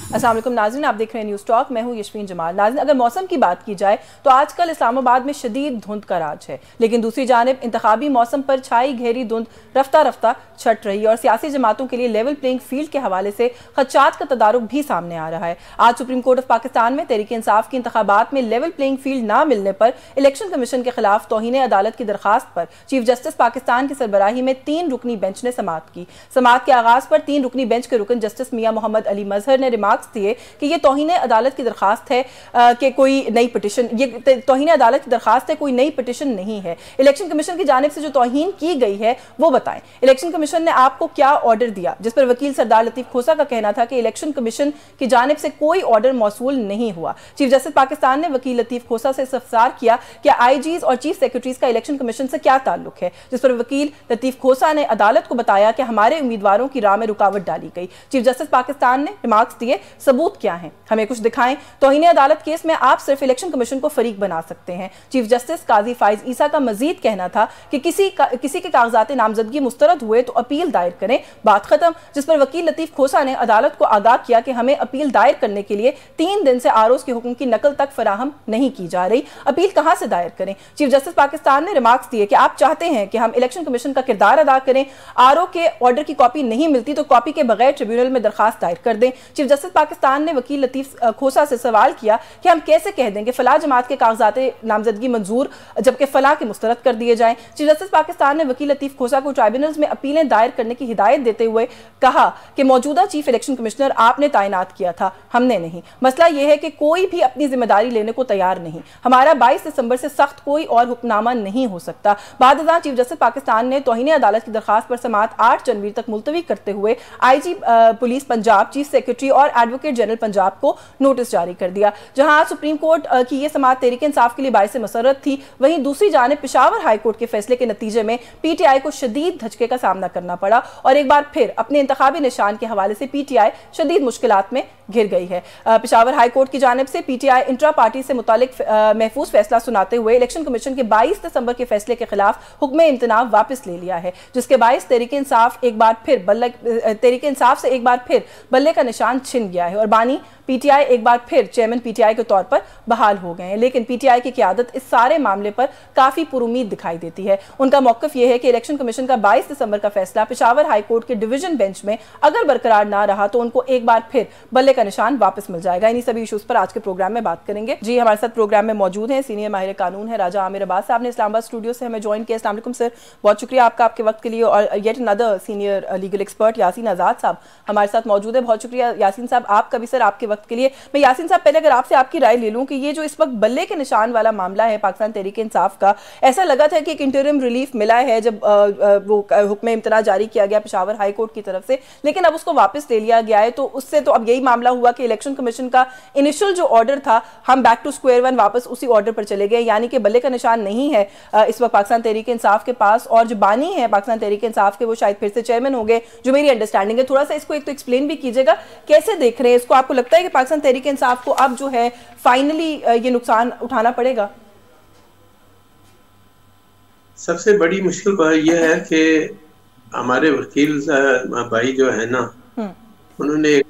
अस्सलाम वालेकुम नाज़रीन, आप देख रहे हैं न्यूज़ टॉक। मैं हूं यशवीन जमाल। नाज़रीन, अगर मौसम की बात की जाए तो आजकल इस्लामाबाद में शदीद धुंध का राज है, लेकिन दूसरी जानिब इंतखाबी मौसम पर छाई घेरी धुंध रफ्ता रफ्ता छट रही है और सियासी जमातों के लिए लेवल प्लेइंग फील्ड के हवाले से खदशात का तदारुक भी सामने आ रहा है। आज सुप्रीम कोर्ट ऑफ पाकिस्तान में तहरीक इंसाफ की इंतखाबात में लेवल प्लेइंग फील्ड ना मिलने पर इलेक्शन कमीशन के खिलाफ तौहीन अदालत की दरखास्त पर चीफ जस्टिस पाकिस्तान की सरबराही में 3 रुकनी बेंच ने समाअत की। समाअत के आगाज पर 3 रुकनी बेंच के रुकन जस्टिस मियां मोहम्मद अली मजहर ने रिमार्क्स दिए कि ये तौहीन अदालत की दरखास्त है कि कोई नई पिटिशन, ये तौहीन अदालत की दरखास्त है, कोई नई पिटिशन नहीं है। इलेक्शन कमीशन की जानिब से जो तौहीन की गई है वो बताएं। इलेक्शन कमीशन ने आपको क्या ऑर्डर दिया? जिस पर वकील सरदार लतीफ खोसा का कहना था कि इलेक्शन कमीशन की जानिब से कोई ऑर्डर मौसूल नहीं हुआ। चीफ जस्टिस पाकिस्तान ने वकील लतीफ खोसा से इस्तफसार किया कि आईजीज और चीफ सेक्रेटरीज का इलेक्शन कमीशन से क्या ताल्लुक है, जिस पर वकील लतीफ खोसा ने अदालत को बताया कि हमारे उम्मीदवारों की राह में रुकावट डाली गई। चीफ जस्टिस पाकिस्तान ने रिमार्क्स दिए, सबूत क्या है, हमें कुछ दिखाएं। तौहीन अदालत केस में आप सिर्फ इलेक्शन कमीशन को फरीक बना सकते हैं। चीफ जस्टिस काजी फाइज ईसा का मजीद कहना था कि किसी के कागजात नामजदगी मुस्तरद हुए तो अपील दायर करें, बात खत्म। जिस पर वकील लतीफ खोसा ने अदालत को आगाह किया कि हमें अपील दायर करने के लिए 3 दिन से आरओज के हुक्म की नकल तक फराहम नहीं की जा रही, अपील कहां से दायर करें। चीफ जस्टिस पाकिस्तान ने रिमार्क्स दिए कि आप चाहते हैं कि हम इलेक्शन कमीशन का किरदार अदा करें, आरओ के ऑर्डर की कॉपी नहीं मिलती तो कॉपी के बगैर ट्रिब्यूनल में दरखास्त दायर कर दें। चीफ जस्टिस पाकिस्तान ने वकील लतीफ खोसा से सवाल किया कि हम कैसे कह दें कि फलाह जमात के कागजात नामजदगी मंजूर जबकि फलाह के मुस्तरद कर दिए जाएं। चीफ जस्टिस पाकिस्तान ने वकील लतीफ खोसा को ट्राइब्यूनल्स में अपीलें दायर करने की हिदायत देते हुए कहा कि मौजूदा चीफ इलेक्शन कमिश्नर आपने तैनात किया था, हमने नहीं। मसला यह है कि कोई भी अपनी जिम्मेदारी लेने को तैयार नहीं। हमारा 22 दिसंबर से सख्त कोई और हुक्मनामा नहीं हो सकता। बाद चीफ जस्टिस पाकिस्तान ने तौहीन अदालत की दरखास्त पर समाअत 8 जनवरी तक मुलतवी करते हुए IG police Punjab, chief secretary और एडवोकेट जनरल पंजाब को नोटिस जारी कर दिया। जहां आज सुप्रीम कोर्ट की यह समाअत तहरीक इंसाफ के लिए बाइस मसरत थी, वहीं दूसरी जानिब पेशावर हाई कोर्ट के फैसले के नतीजे में पीटीआई को शदीद धचके का सामना करना पड़ा और एक बार फिर अपने इंतखाबी निशान के हवाले से पीटीआई शदीद मुश्किलात में घिर गई है। पेशावर हाई कोर्ट की जानिब से पीटीआई इंट्रा पार्टी से मुतालिक महफूज फैसला सुनाते हुए इलेक्शन कमीशन के 22 दिसंबर के फैसले के खिलाफ हुक्म इम्तनाव वापस ले लिया है, जिसके बायस तहरीक इंसाफ से एक बार फिर बल्ले का निशान छिन गया है और बानी पीटीआई एक बार फिर चेयरमैन पीटीआई के तौर पर बहाल हो गए हैं। लेकिन पीटीआई की क़यादत इस सारे मामले पर काफ़ी पुरुमीद दिखाई देती है। उनका मौक़िफ़ यह है कि इलेक्शन कमीशन का 22 दिसंबर का फैसला पेशावर हाई कोर्ट के डिवीजन बेंच में अगर बरकरार ना रहा तो उनको एक बार फिर बल्ले का निशान वापस मिल जाएगा। इन्हीं सभी इशूज़ पर आज के प्रोग्राम में बात करेंगे। जी, हमारे साथ प्रोग्राम में मौजूद हैं सीनियर माहिर कानून है राजा आमिर अब्बास साहब ने इस्लामाबाद स्टूडियो से हमें ज्वाइन किया। अस्सलाम वालेकुम सर, बहुत शुक्रिया आपका आपके वक्त के लिए। और yet another senior legal expert Yasin Azad साहब हमारे साथ मौजूद है। बहुत शुक्रिया यासीन साहब आपका भी सर आपके वक्त के लिए। मैं यासीन साहब पहले अगर आपसे आपकी राय ले लूं कि ये जो इस वक्त बल्ले के निशान वाला मामला है पाकिस्तान तहरीक इंसाफ का, ऐसा लगा था कि एक इंटरिम रिलीफ मिला है जब वो हुक्म इम्तना जारी किया गया पेशावर हाई कोर्ट की तरफ से, लेकिन अब उसको वापस ले लिया गया है। तो उससे तो अब यही मामला हुआ कि इलेक्शन कमीशन का इनिशियल जो ऑर्डर था, हम बैक टू स्क्वायर वन वापस उसी ऑर्डर पर चले गए, यानी कि बल्ले का निशान नहीं है इस वक्त पाकिस्तान तहरीक इंसाफ के पास। और जो बानी है पाकिस्तान तहरीक इंसाफ के वो शायद फिर से चेयरमैन हो गए, जो मेरी अंडरस्टैंडिंग है। थोड़ा सा इसको एक तो एक्सप्लेन भी कीजिएगा, कैसे देख रहे हैं इसको? आपको लगता है कि पाकिस्तान तहरीक इंसाफ को अब जो है फाइनली ये नुकसान उठाना पड़ेगा? सबसे बड़ी मुश्किल बात यह है कि हमारे वकील भाई जो है ना, उन्होंने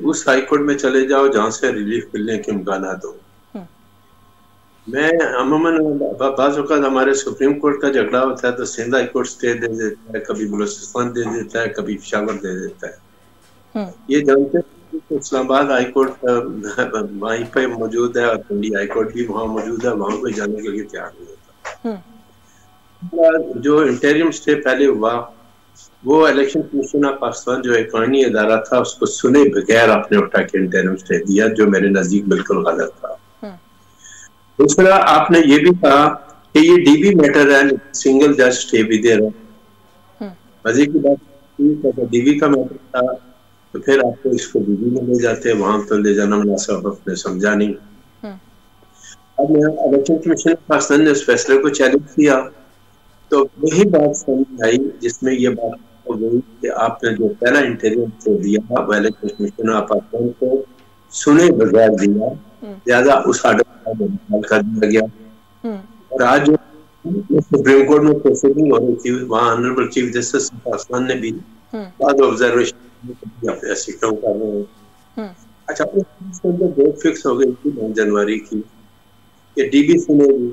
उस हाई कोर्ट में चले जाओ जहां से रिलीफ मिलने के इम्कान हो। मैं अमूमन बाज़ औक़ात हमारे सुप्रीम कोर्ट का झगड़ा होता है तो सिंध हाई कोर्ट स्टे दे देता है, कभी बलूचिस्तान दे देता है, कभी पेशावर दे देता है। ये जानते हैं इस्लामाबाद हाई कोर्ट वहीं पे मौजूद है और दिल्ली हाई कोर्ट भी वहाँ मौजूद है, वहाँ कोई जाने के लिए तैयार नहीं होता। जो इंटरिम स्टे पहले हुआ वो इलेक्शन कमीशन ऑफ पाकिस्तान जो एक कानूनी अदारा था उसको सुने बगैर आपने उठा के इंटरिम स्टे दिया, जो मेरे नजदीक बिल्कुल गलत था। दूसरा, आपने ये भी कहा कि ये डीबी मैटर है, सिंगल जज स्टे भी दे रहा। मजे की बात, डीबी का मैटर था तो फिर आपको इसको डीबी में ले जाते, वहां तो ले जाना मुनासिब आपने समझा नहीं। अब इलेक्शन कमीशन पाकिस्तान ने उस फैसले को चैलेंज किया तो वही बात समझ आई जिसमें ये बात हो गई कि आपने जो पहला इंटरव्यू दिया वो इलेक्शन कमीशन ऑफ पाकिस्तान को सुने बगैर दिया, ज्यादा उस आर्डर कर दिया गया। और आज सुप्रीम कोर्ट में प्रोसीडिंग हो रही थी, वहाँ ऑनरेबल चीफ जस्टिस पाकिस्तान ने भी बाद ऑब्जर्वेशन ऐसी क्यों कर रहे हैं, अच्छा, उसके अंदर डेट फिक्स हो गई थी 9 जनवरी की, ये डीबी सुनेगी।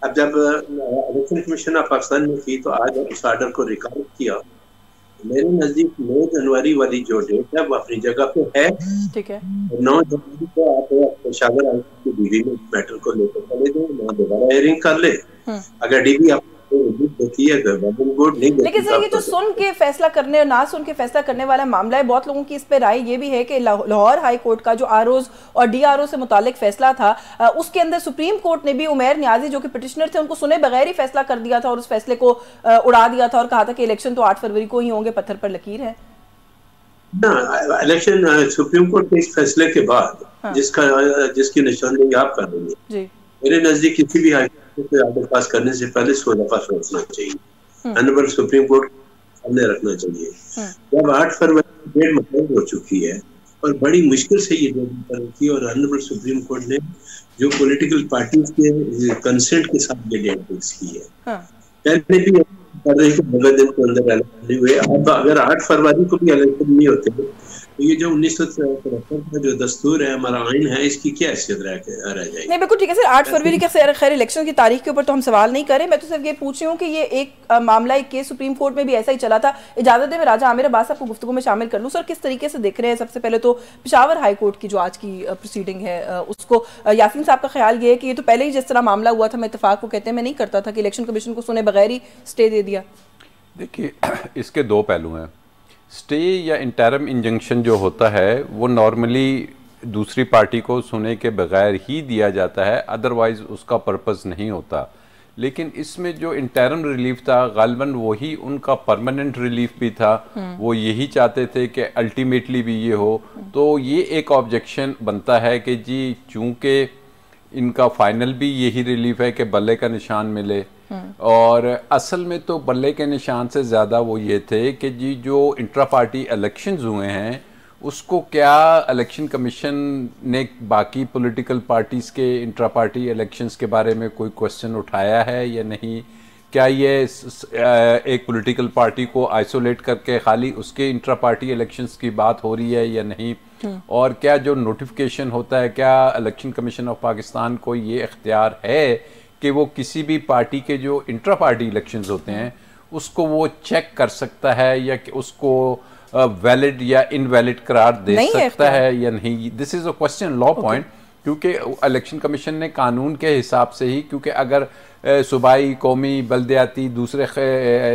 अब जब इलेक्शन कमीशन ऑफ पाकिस्तान ने की तो आज उस ऑर्डर को रिकॉर्ड किया। मेरे नजदीक 9 जनवरी वाली जो डेट है वो अपनी जगह पे है। ठीक है। 9 जनवरी को आप पेशावर की डीबी में मैटर को लेकर चले जाए, वहाँ दोबारा हेयरिंग कर ले। अगर डीबी आप देखी है गुड नहीं, लेकिन सर ये जो सुन के फैसला करने और ना सुन के फैसला करने वाला मामला है, बहुत लोगों की इस पे राय ये भी है कि लाहौर हाई कोर्ट का जो आरओज और डीआरओ से मुतालिक फैसला था, उसके अंदर सुप्रीम कोर्ट ने भी उमैर नियाजी जो कि पिटिशनर थे उनको सुने बगैर ही फैसला कर दिया था और उस फैसले को उड़ा दिया था और कहा था कि इलेक्शन तो 8 फरवरी को ही होंगे, पत्थर पर लकीर है ना। इलेक्शन सुप्रीम कोर्ट के इस फैसले के बाद जिसकी निशानदेही आप कर रही है, मेरे नजदीक किसी भी आर्डर पास करने से पहले 100 दफा सोचना चाहिए, ऑनरेबल सुप्रीम कोर्ट सामने रखना चाहिए। जब 8 फरवरी डेट मुकर्रर हो चुकी है और बड़ी मुश्किल से ये डेट मुकर्रर की और ऑनरेबल सुप्रीम कोर्ट ने जो पॉलिटिकल पार्टीज के कंसेंट के साथ ये डेट फिक्स की है, पहले भी कर रहे थे 90 दिन के अंदर इलेक्शन नहीं हुए। अब अगर 8 फरवरी को भी इलेक्शन नहीं होते तो ये जो 1973 का जो दस्तूर है, हमारा आइन है, इसकी क्या हैसियत रह जाएगी? नहीं बिल्कुल ठीक है सर, 8 फरवरी के खैर इलेक्शन की तारीख के ऊपर तो हम सवाल नहीं करें, मैं तो सिर्फ ये पूछ रही हूँ कि ये एक मामला एक केस सुप्रीम कोर्ट में भी ऐसा ही चला था। इजाजत है मैं राजा आमिर अब्बास आपको गुफ्तगू में शामिल कर लूँ। सर किस तरीके से देख रहे हैं सबसे पहले तो पेशावर हाई कोर्ट की जो आज की प्रोसीडिंग है उसको? यासीन साहब का ख्याल ये है कि ये तो पहले ही जिस तरह मामला हुआ था, मैं इत्तेफाक को कहते हैं मैं नहीं करता था कि इलेक्शन कमीशन को सुने बगैर ही स्टे दे दिया। देखिए इसके दो पहलू हैं। स्टे या इंटरम इंजंक्शन जो होता है वो नॉर्मली दूसरी पार्टी को सुने के बगैर ही दिया जाता है, अदरवाइज़ उसका पर्पस नहीं होता। लेकिन इसमें जो इंटरम रिलीफ था गालिबन वही उनका परमानेंट रिलीफ भी था, वो यही चाहते थे कि अल्टीमेटली भी ये हो। तो ये एक ऑब्जेक्शन बनता है कि जी चूँकि इनका फाइनल भी यही रिलीफ है कि बल्ले का निशान मिले, और असल में तो बल्ले के निशान से ज़्यादा वो ये थे कि जी जो इंट्रा पार्टी इलेक्शंस हुए हैं उसको क्या इलेक्शन कमीशन ने बाकी पॉलिटिकल पार्टीज़ के इंट्रा पार्टी इलेक्शंस के बारे में कोई क्वेश्चन उठाया है या नहीं? क्या ये एक पॉलिटिकल पार्टी को आइसोलेट करके खाली उसके इंट्रा पार्टी इलेक्शंस की बात हो रही है या नहीं? और क्या जो नोटिफिकेशन होता है, क्या इलेक्शन कमीशन ऑफ पाकिस्तान को ये इख्तियार है कि वो किसी भी पार्टी के जो इंट्रा पार्टी इलेक्शंस होते हैं उसको वो चेक कर सकता है या कि उसको वैलिड या इनवैलिड करार दे सकता है या नहीं? This is a question law point, क्योंकि इलेक्शन कमीशन ने कानून के हिसाब से ही, क्योंकि अगर सूबाई, कौमी, बल्दियाती दूसरे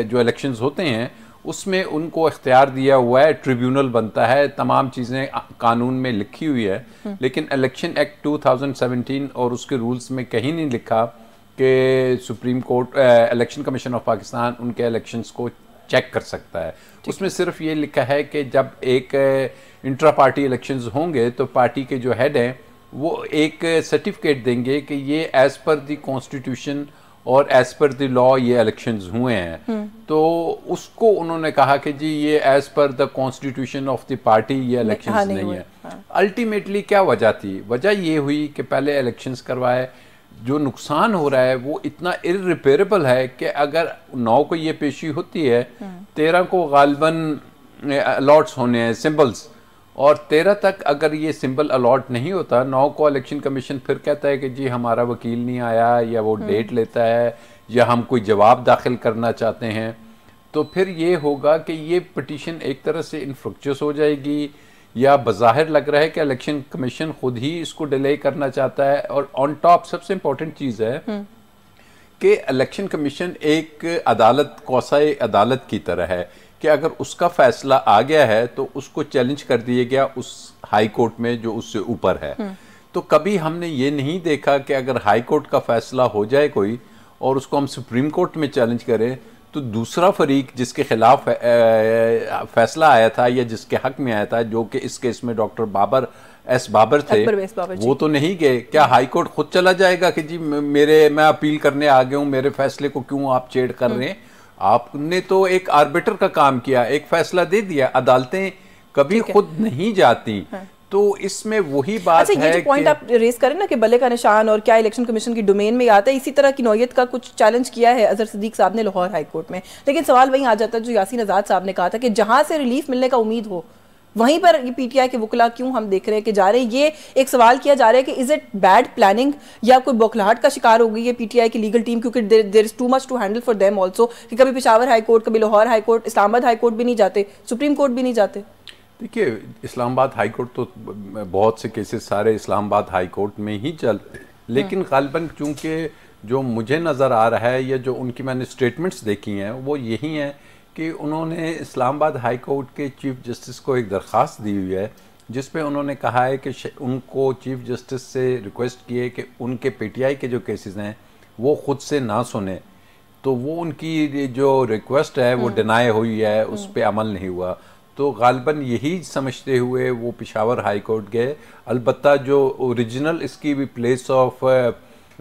जो इलेक्शंस होते हैं उसमें उनको इख्तियार दिया हुआ है, ट्रिब्यूनल बनता है, तमाम चीज़ें कानून में लिखी हुई है। लेकिन इलेक्शन एक्ट 2017 और उसके रूल्स में कहीं नहीं लिखा कि supreme court election commission of Pakistan उनके इलेक्शंस को चेक कर सकता है। उसमें सिर्फ ये लिखा है कि जब एक इंट्रा पार्टी इलेक्शंस होंगे तो पार्टी के जो हेड हैं वो एक सर्टिफिकेट देंगे कि ये एज़ पर द कॉन्स्टिट्यूशन और एज़ पर द लॉ ये इलेक्शंस हुए हैं। तो उसको उन्होंने कहा कि जी ये as per the constitution of the party ये इलेक्शंस नहीं है। अल्टीमेटली क्या वजह थी? वजह ये हुई कि पहले इलेक्शंस करवाए, जो नुकसान हो रहा है वो इतना इररिपेरेबल है कि अगर 9 को ये पेशी होती है, 13 को गालिबन अलॉट्स होने हैं सिंबल्स, और 13 तक अगर ये सिंबल अलॉट नहीं होता, 9 को इलेक्शन कमीशन फिर कहता है कि जी हमारा वकील नहीं आया, या वो डेट लेता है, या हम कोई जवाब दाखिल करना चाहते हैं, तो फिर ये होगा कि ये पिटीशन एक तरह से इनफ्रुक्चुअस हो जाएगी, या बज़ाहिर लग रहा है कि इलेक्शन कमीशन खुद ही इसको डिले करना चाहता है। और ऑन टॉप सबसे इम्पोर्टेंट चीज़ है कि इलेक्शन कमीशन एक अदालत, कौसाए अदालत की तरह है कि अगर उसका फैसला आ गया है तो उसको चैलेंज कर दिया गया उस हाई कोर्ट में जो उससे ऊपर है। तो कभी हमने ये नहीं देखा कि अगर हाई कोर्ट का फैसला हो जाए कोई और उसको हम सुप्रीम कोर्ट में चैलेंज करें तो दूसरा फरीक जिसके खिलाफ फैसला आया था या जिसके हक में आया था, जो कि इस केस में डॉक्टर बाबर थे, वो तो नहीं गए। क्या हाई कोर्ट खुद चला जाएगा कि जी मैं अपील करने आ गया हूँ, मेरे फैसले को क्यों आप चेड़ कर रहे हैं? आपने तो एक आर्बिटर का काम किया, एक फैसला दे दिया। अदालतें कभी खुद नहीं जाती। तो इसमें वही बात है। ये जो पॉइंट आप रेस करें ना कि बल्ले का निशान और क्या इलेक्शन कमीशन की डोमेन में आता है, इसी तरह की नौयत का कुछ चैलेंज किया है अजहर सिद्दीक साहब ने लाहौर हाई कोर्ट में। लेकिन सवाल वहीं आ जाता है जो यासीन आज़ाद साहब ने कहा था कि जहां से रिलीफ मिलने का उम्मीद हो वहीं पर ये पीटीआई के वकला क्यों हम देख रहे हैं कि जा रहे हैं। ये एक सवाल किया जा रहा है कि इज इट बैड प्लानिंग या कोई बौखलाहट का शिकार हो गई है पीटीआई की लीगल टीम, क्योंकि there is too much to handle for them also, कि कभी पेशावर हाई कोर्ट, कभी Lahore high court, Islamabad high court भी नहीं जाते, सुप्रीम कोर्ट भी नहीं जाते। देखिए, इस्लामाबाद हाई कोर्ट तो बहुत से केसेस सारे इस्लामाबाद हाई कोर्ट में ही चल, लेकिन गालिबन चूंकि जो मुझे नज़र आ रहा है या जो उनकी मैंने स्टेटमेंट्स देखी हैं वो यही हैं कि उन्होंने इस्लामाबाद हाई कोर्ट के चीफ जस्टिस को एक दरख्वास्त दी हुई है जिस पे उन्होंने कहा है कि उनको चीफ जस्टिस से रिक्वेस्ट की है कि उनके पीटीआई के जो केसेस हैं वो खुद से ना सुने, तो वो उनकी जो रिक्वेस्ट है वो डिनाई हुई है, उस पर अमल नहीं हुआ। तो गालिबन यही समझते हुए वो पेशावर हाई कोर्ट गए। अलबत्ता जो ओरिजिनल इसकी भी place of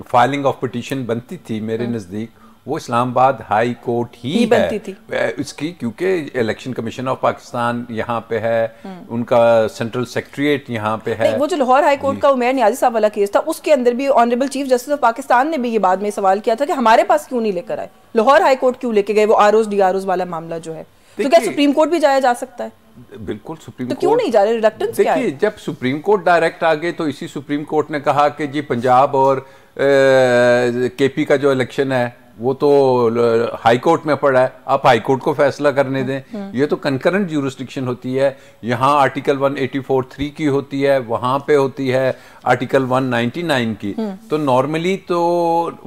filing of petition बनती थी मेरे नज़दीक वो इस्लामाबाद हाई कोर्ट ही बनती थी इसकी, क्योंकि इलेक्शन कमीशन ऑफ पाकिस्तान यहाँ पे है, उनका सेंट्रल सेक्रेटरीट यहाँ पे है। वो जो लाहौर हाई कोर्ट का उमैर नियाजी साहब वाला केस था उसके अंदर भी honourable chief justice of Pakistan ने भी ये बाद में सवाल किया था कि हमारे पास क्यों नहीं लेकर आए, लाहौर हाई कोर्ट क्यों लेके गए, वो आरओज डीआरओज वाला मामला जो है। तो क्या सुप्रीम कोर्ट भी जाया जा सकता है? बिल्कुल सुप्रीम तो क्यों नहीं जा रहे, रिलक्टेंस क्या है? देखिए, जब सुप्रीम कोर्ट डायरेक्ट आ गए तो इसी सुप्रीम कोर्ट ने कहा कि जी पंजाब और केपी का जो इलेक्शन है वो तो हाई कोर्ट में पड़ा है, आप हाई कोर्ट को फैसला करने दें। ये तो कंकरेंट ज्यूरिसडिक्शन होती है, यहाँ आर्टिकल 184(3) की होती है, वहाँ पे होती है आर्टिकल 199 की। तो नॉर्मली तो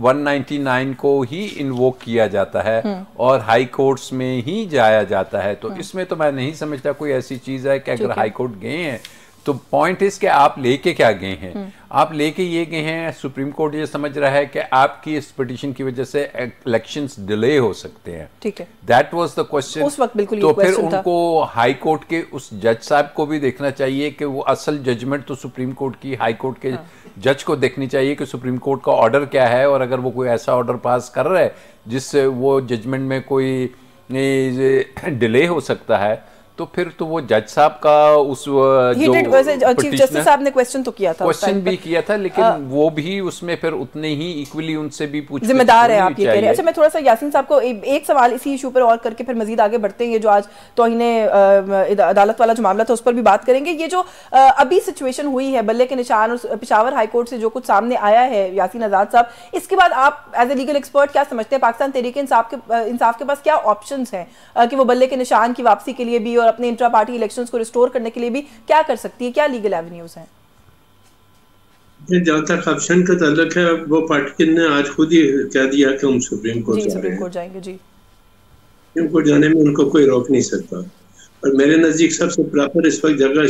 199 को ही इन्वोक किया जाता है और हाई कोर्ट्स में ही जाया जाता है। तो इसमें तो मैं नहीं समझता कोई ऐसी चीज़ है कि अगर हाई कोर्ट गए हैं तो पॉइंट इज कि आप लेके क्या गए हैं। आप लेके ये गए हैं, सुप्रीम कोर्ट ये समझ रहा है कि आपकी इस पिटीशन की वजह से इलेक्शंस डिले हो सकते हैं। ठीक है, दैट वाज द क्वेश्चन उस वक्त। बिल्कुल तो फिर उनको हाई कोर्ट के उस जज साहब को भी देखना चाहिए कि वो असल जजमेंट तो सुप्रीम कोर्ट की हाई कोर्ट के जज को देखनी चाहिए कि सुप्रीम कोर्ट का ऑर्डर क्या है, और अगर वो कोई ऐसा ऑर्डर पास कर रहा है जिससे वो जजमेंट में कोई डिले हो सकता है तो फिर तो वो जज साहब का उस जो चीफ जस्टिस साहब ने क्वेश्चन तो किया था, क्वेश्चन भी किया था, लेकिन वो भी उसमें फिर उतने ही इक्वली उनसे भी पूछ जिम्मेदार है आप ये कह रहे हैं। अच्छा, मैं थोड़ा सा यासीन साहब को एक सवाल इसी इशू पर और करके फिर मजीद आगे बढ़ते हैं। ये जो आज तौहीने अदालत वाला जो मामला था उस पर भी बात करेंगे। ये जो अभी सिचुएशन हुई है बल्ले के निशान और पेशावर हाई कोर्ट से जो कुछ सामने आया है यासीन आजाद साहब, इसके बाद आप एज ए लीगल एक्सपर्ट क्या समझते हैं पाकिस्तान तहरीक इंसाफ के पास क्या ऑप्शंस हैं कि वो बल्ले के निशान की वापसी के लिए भी और अपने इंट्रा पार्टी इलेक्शंस को रिस्टोर करने के लिए भी क्या कर सकती है, क्या लीगल एवेन्यूज हैं? जहाँ तक ऑप्शन का ताल्लुक है वो पार्टी ने आज खुद ही कह दिया कि हम सुप्रीम कोर्ट जाएंगे। जी, सुप्रीम कोर्ट जाने में उनको कोई रोक नहीं सकता। और मेरे नजदीक सबसे प्रॉपर इस वक्त जगह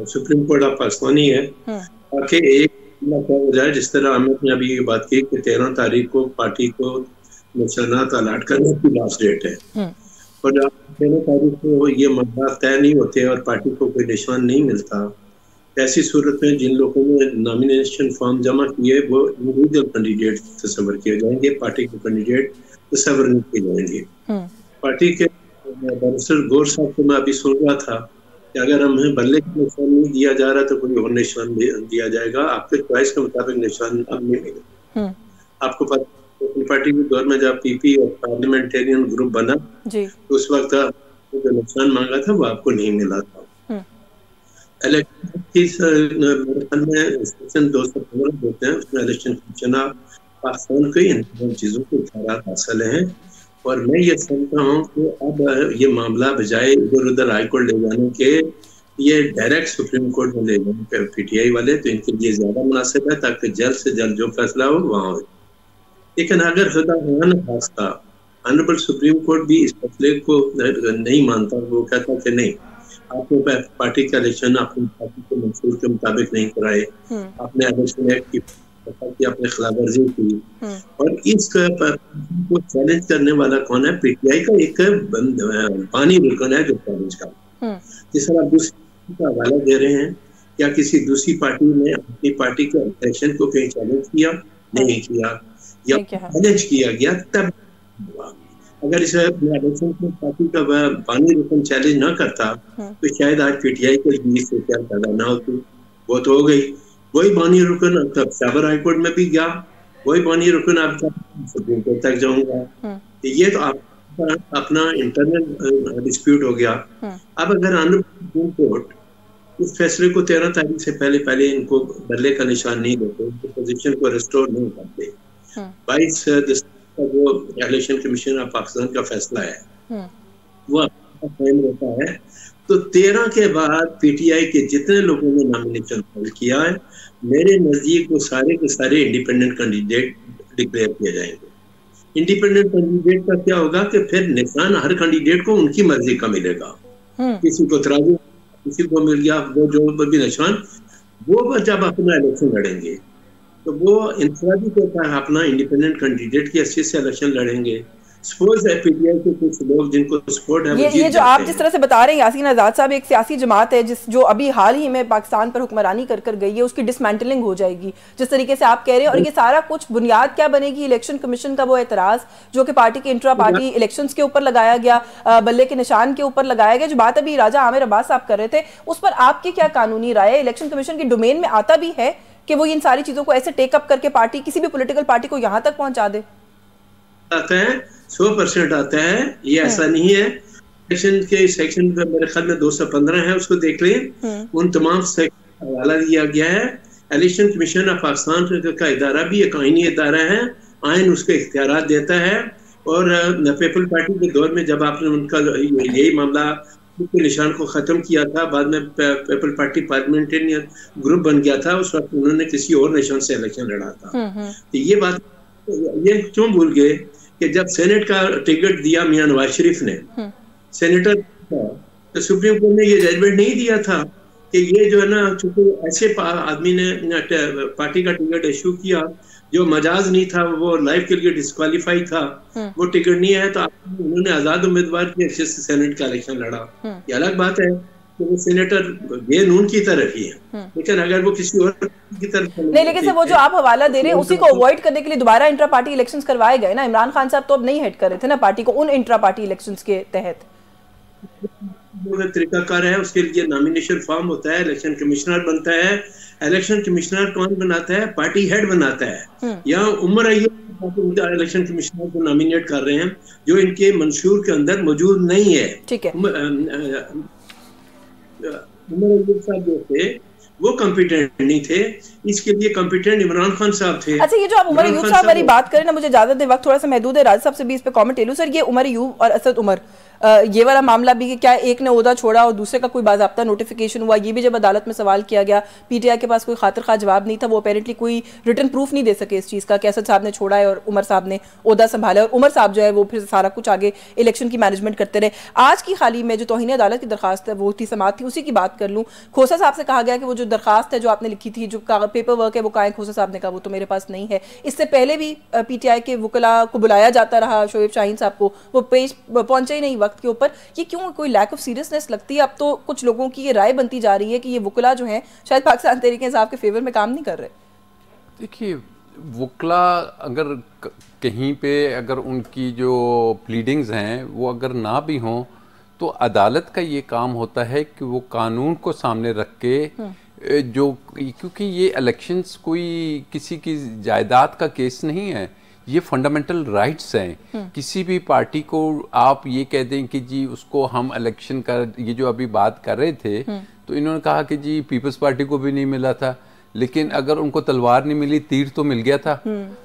सुप्रीम कोर्ट ऑफ पाकिस्तान ही है, ताकि एक हो जाए जिस तरह अमित ने अभी ये बात की कि 13 तारीख को पार्टी को निशानात अलाट करने की लास्ट डेट है, और 13 तारीख को ये मामला तय नहीं होते और पार्टी को कोई निशान नहीं मिलता, ऐसी सूरत में जिन लोगों ने नॉमिनेशन फॉर्म जमा किए वो इंडिविजुअल कैंडिडेट तस्वर किए जाएंगे, पार्टी के कैंडिडेट तस्वर नहीं किए जाएंगे। पार्टी के बैरिस्टर गौर साहब को मैं अभी सुन रहा था कि अगर हमें बल्ले का निशान नहीं दिया जा रहा तो कोई और निशान दिया जाएगा, आपके च्वाइस के मुताबिक निशान अब नहीं मिलेगा। आपको पता पार्टी के दौर में जब पीपी और पार्लियामेंटेरियन ग्रुप बना तो उस वक्त जो नुकसान मांगा था वो आपको नहीं मिला था। इलेक्शन की में सेक्शन 215 होते हैं, उसमें इलेक्शन कमीशन पाकिस्तान को इन चीजों को खैरात हासिल हैं, और मैं ये समझता हूँ कि अब ये मामला बजाय इधर उधर हाईकोर्ट ले जाने के ये डायरेक्ट सुप्रीम कोर्ट में ले जाने पीटीआई वाले, तो इनके लिए ज्यादा मुनासिब है ताकि जल्द से जल्द जो फैसला हो वहाँ हो। लेकिन अगर खुदा खास्ता ऑनरेबल सुप्रीम कोर्ट भी इस फैसले को नहीं मानता, वो कहता कि नहीं आपने पार्टी का इलेक्शन अपनी पार्टी के मंशूर के मुताबिक नहीं कराए, आपने इलेक्शन एक्ट की अपने खिलाफ वर्जी की, और इस को चैलेंज करने वाला कौन है? पीटीआई का एक पानी रुकन है जो चैलेंज का। जिस तरह आप दूसरी का हवाला दे रहे हैं, क्या किसी दूसरी पार्टी ने अपनी पार्टी के इलेक्शन को कहीं चैलेंज किया? नहीं किया, या चैलेंज किया गया तब हुआ। अगर इस इलेक्शन में पार्टी का पानी रुकन चैलेंज ना करता तो शायद आज पीटीआई के बीच से क्या पैदा ना होती। वो तो हो गई, वही पानी रुकन अब पेशावर हाईकोर्ट में भी गया, वही पानी रुकन आप सुप्रीम कोर्ट तक जाऊंगा। ये तो आप अपना इंटरनल डिस्प्यूट हो गया। अब अगर सुप्रीम कोर्ट इस फैसले को 13 तारीख से पहले इनको बदले का निशान नहीं देते, उनकी पोजीशन को रिस्टोर नहीं करते, 22 दिसंबर का जो इलेक्शन कमीशन ऑफ पाकिस्तान का फैसला है वो कायम रहता है, तो 13 के बाद पीटीआई के जितने लोगों ने नॉमिनेशन फाइल किया है, मेरे नजदीक वो सारे के सारे इंडिपेंडेंट कैंडिडेट डिक्लेयर किए जाएंगे। इंडिपेंडेंट कैंडिडेट का क्या होगा कि फिर निशान हर कैंडिडेट को उनकी मर्जी का मिलेगा, किसी को तराजू, किसी को मिल गया वो जो भी निशान, वो जब अपना इलेक्शन लड़ेंगे तो वो इंफरादी के ऊपर अपना इंडिपेंडेंट कैंडिडेट की हैसियत से इलेक्शन लड़ेंगे। सपोज है पीटीआई के कुछ लोग जिनको सपोर्ट है ये जो आप जिस तरह से बता रहे हैं यासीन आजाद साहब, एक सियासी जमात है जो अभी हाल ही में पाकिस्तान पर हुक्मरानी कर गई है, उसकी डिसमेंटलिंग हो जाएगी जिस तरीके से आप कह रहे हैं, और ये सारा कुछ बुनियाद क्या बनेगी? इलेक्शन कमीशन का वो एतराज जो कि पार्टी के इंट्रा पार्टी इलेक्शंस के ऊपर लगाया गया, बल्ले के निशान के ऊपर लगाया गया, जो बात अभी राजा आमिर अब्बास साहब कर रहे थे, उस पर आपकी क्या कानूनी राय है? इलेक्शन कमीशन की डोमेन में आता भी है कि वो इन सारी चीजों को ऐसे टेकअप करके पार्टी, किसी भी पॉलिटिकल पार्टी को यहाँ तक पहुंचा दे? आता है, 100% आता है, ये ऐसा नहीं है। इलेक्शन के सेक्शन मेरे ख्याल में 215 है, उसको देख लें, उन तमाम सेक्शन का हवाला दिया गया है। इलेक्शन कमीशन ऑफ पाकिस्तान का इदारा भी एक आईनी इदारा है, आइन उसको इख्तियारात देता है, और पीपल पार्टी के दौर में जब आपने उनका यही मामला के निशान को खत्म किया था, बाद में पीपल पार्टी पार्लियामेंटेरियन ग्रुप बन गया था, उस वक्त उन्होंने किसी और निशान से इलेक्शन लड़ा था। तो ये बात ये क्यों भूल गए कि जब सेनेट का टिकट दिया मियां नवाज शरीफ ने सेनेटर, तो सुप्रीम कोर्ट ने ये जजमेंट नहीं दिया था कि ये जो है ना, चूंकि ऐसे आदमी ने पार्टी का टिकट इशू किया जो मजाज नहीं था, वो लाइफ के लिए डिस्क्वालीफाई था, वो टिकट नहीं है, तो उन्होंने आजाद उम्मीदवार की हैसियत से सेनेट का इलेक्शन लड़ा। ये अलग बात है कि वो सेनेटर बेनून की तरफ ही है, लेकिन अगर वो किसी और की तरफ नहीं, लेकिन सर वो जो आप हवाला दे रहे हैं उसी को अवॉइड करने के लिए दोबारा इंट्रा पार्टी इलेक्शंस करवाए गए ना। इमरान खान साहब तो अब नहीं हेड कर रहे थे ना पार्टी को उन इंट्रा पार्टी इलेक्शंस के तहत। तरीकाकार है, उसके लिए नॉमिनेशन फॉर्म होता है, इलेक्शन कमिश्नर बनता है। इलेक्शन कमिश्नर कौन बनाता है? पार्टी हेड बनाता है। या उमर इलेक्शन कमिश्नर को नॉमिनेट कर रहे हैं जो इनके मंशूर के अंदर मौजूद नहीं है। ठीक है, उमर अयूब साहब जो थे वो कॉम्पिटेंट नहीं थे, इसके लिए कॉम्पिटेंट इमरान खान साहब थे। अच्छा, ये जो आप उमर अयूब साहब वाली बात करें ना, मुझे इजाजत दे, वक्त थोड़ा सा महदूद है, राजा साहब से भी इस पे कमेंट ले लूं। सर, ये उमर अयूब और असद उमर, ये वाला मामला भी कि क्या एक ने ओहदा छोड़ा और दूसरे का कोई बाज़ाब्ता नोटिफिकेशन हुआ, ये भी जब अदालत में सवाल किया गया, पीटीआई के पास कोई खातिर खा जवाब नहीं था, वो अपेरेंटली कोई रिटन प्रूफ नहीं दे सके इस चीज़ का कि असद साहब ने छोड़ा है और उमर साहब ने ओहदा संभाला, और उमर साहब जो है वो फिर सारा कुछ आगे इलेक्शन की मैनेजमेंट करते रहे। आज की हाल ही में जो तौहीन अदालत की दरखास्त है वो थी, समात थी, उसी की बात कर लूँ। खोसा साहब से कहा गया कि वो जो दरखास्त है जो आपने लिखी थी, जो पेपर वर्क है वो कहाँ है? खोसा साहब ने कहा वो तो मेरे पास नहीं है। इससे पहले भी पीटीआई के वकला को बुलाया जाता रहा, शोएब शाहीन साहब को, वो पेश पहुंचे ही नहीं वक्त के ऊपर। ये क्यों? कोई लैक ऑफ सीरियसनेस लगती है? अब तो कुछ लोगों की ये राय बनती जा रही है कि ये वकला जो हैं शायद पाकिस्तान तहरीक इंसाफ के फेवर में काम नहीं कर रहे। देखिए, वकला अगर कहीं पे अगर उनकी जो प्लीडिंग्स हैं वो अगर ना भी हों तो अदालत का ये काम होता है कि वो कानून को सामने रख के जो, क्योंकि ये इलेक्शंस कोई किसी की जायदाद का केस नहीं है, ये फंडामेंटल राइट्स हैं। किसी भी पार्टी को आप ये कह दें कि जी उसको हम इलेक्शन का, ये जो अभी बात कर रहे थे तो इन्होंने कहा कि जी पीपल्स पार्टी को भी नहीं मिला था, लेकिन अगर उनको तलवार नहीं मिली, तीर तो मिल गया था।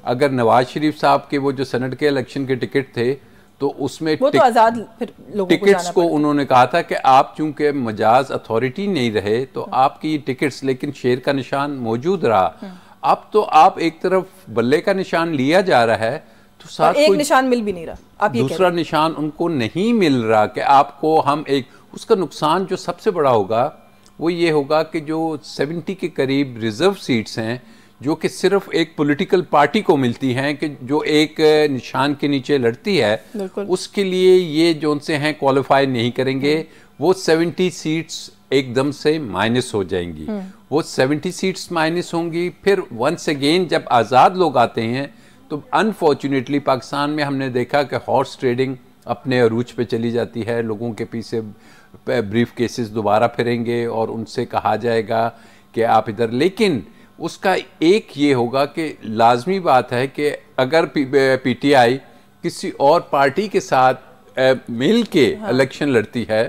अगर नवाज शरीफ साहब के वो जो सेनेट के इलेक्शन के टिकट थे तो उसमें वो तो आजाद फिर लोगों टिकट्स को उन्होंने कहा था कि आप चूंकि मजाज अथॉरिटी नहीं रहे तो आपकी टिकट्स, लेकिन शेर का निशान मौजूद रहा। अब तो आप एक तरफ बल्ले का निशान लिया जा रहा है तो साथ एक निशान मिल भी नहीं रहा, आप ये दूसरा निशान उनको नहीं मिल रहा कि आपको हम एक, उसका नुकसान जो सबसे बड़ा होगा वो ये होगा कि जो 70 के करीब रिजर्व सीट्स हैं जो कि सिर्फ एक पॉलिटिकल पार्टी को मिलती हैं कि जो एक निशान के नीचे लड़ती है, उसके लिए ये जो उनसे हैं क्वालिफाई नहीं करेंगे। वो 70 सीट्स एकदम से माइनस हो जाएंगी। वो 70 सीट्स माइनस होंगी। फिर वंस अगेन जब आज़ाद लोग आते हैं तो अनफॉर्चुनेटली पाकिस्तान में हमने देखा कि हॉर्स ट्रेडिंग अपने अरूज पे चली जाती है। लोगों के पीछे ब्रीफ केसेस दोबारा फिरेंगे और उनसे कहा जाएगा कि आप इधर, लेकिन उसका एक ये होगा कि लाजमी बात है कि अगर पीटीआई किसी और पार्टी के साथ मिल के इलेक्शन लड़ती है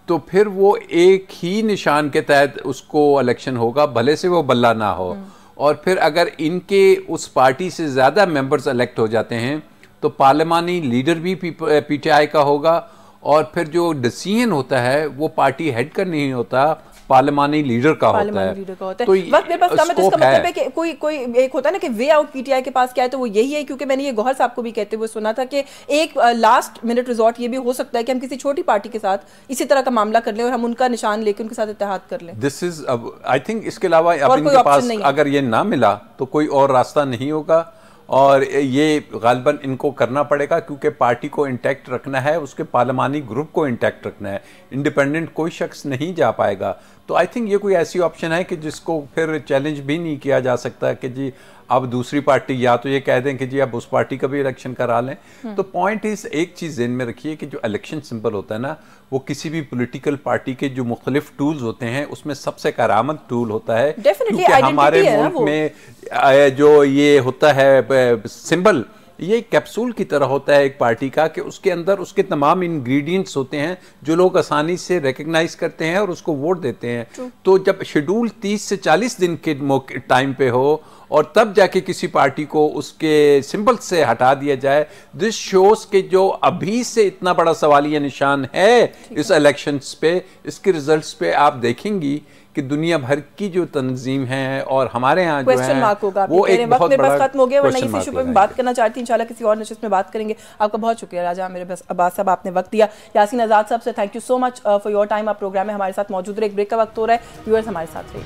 तो फिर वो एक ही निशान के तहत उसको इलेक्शन होगा, भले से वो बल्ला ना हो। और फिर अगर इनके उस पार्टी से ज़्यादा मेंबर्स इलेक्ट हो जाते हैं तो पार्लिमानी लीडर भी पीटीआई का होगा, और फिर जो डिसीजन होता है वो पार्टी हेड का नहीं होता, पार्लिमानी लीडर का होता है। तो वक्त मेरे पास कम है, तो इसका मतलब है कि कोई एक होता है ना कि वे आउट पीटीआई के पास क्या है, तो वो यही है। क्योंकि मैंने ये गौहर साहब को भी कहते हुए सुना था कि एक लास्ट मिनट रिजॉर्ट ये भी हो सकता है कि हम किसी छोटी पार्टी के साथ इसी तरह का मामला कर लें और हम उनका निशान लेकर उनके साथ इत्तेहाद कर लें। दिस इज आई थिंक इसके अलावा अब इनके पास अगर ये ना मिला तो कोई और रास्ता नहीं होगा, और ये गालिबन इनको करना पड़ेगा क्योंकि पार्टी को इंटैक्ट रखना है, उसके पार्लिमानी ग्रुप को इंटैक्ट रखना है। इंडिपेंडेंट कोई शख्स नहीं जा पाएगा। तो आई थिंक ये कोई ऐसी ऑप्शन है कि जिसको फिर चैलेंज भी नहीं किया जा सकता कि जी अब दूसरी पार्टी या तो ये कह दें कि जी अब उस पार्टी का भी इलेक्शन करा लें। तो पॉइंट इस एक चीज़ ज़हन में रखिए कि जो इलेक्शन सिंबल होता है ना, वो किसी भी पॉलिटिकल पार्टी के जो मुख्तलिफ टूल्स होते हैं उसमें सबसे करामत टूल होता है। क्योंकि हमारे मुल्क में जो ये होता है सिंबल, ये कैप्सूल की तरह होता है एक पार्टी का, कि उसके अंदर उसके तमाम इंग्रेडिएंट्स होते हैं जो लोग आसानी से रिकग्नाइज करते हैं और उसको वोट देते हैं। तो जब शेड्यूल 30 से 40 दिन के टाइम पे हो और तब जाके किसी पार्टी को उसके सिंबल से हटा दिया जाए, दिस शोज के जो अभी से इतना बड़ा सवालिया निशान है इस इलेक्शंस पे, इसके रिजल्ट्स पे आप देखेंगी कि दुनिया भर की जो तंजीम है और हमारे यहाँ जो है वो एक बहुत बड़ा खत्म हो गया। वरना इस इशू पे मैं बात करना चाहती हूँ, इंशाल्लाह किसी और नशिस्त में बात करेंगे। आपका बहुत शुक्रिया राजा मेरे बस अब्बास साहब, आपने वक्त दिया। यासीन आज़ाद साहब से thank you so much for your time. आप प्रोग्राम में हमारे साथ मौजूद रहे। एक ब्रेक का वक्त हो रहा है, व्यूअर्स हमारे साथ रहिए।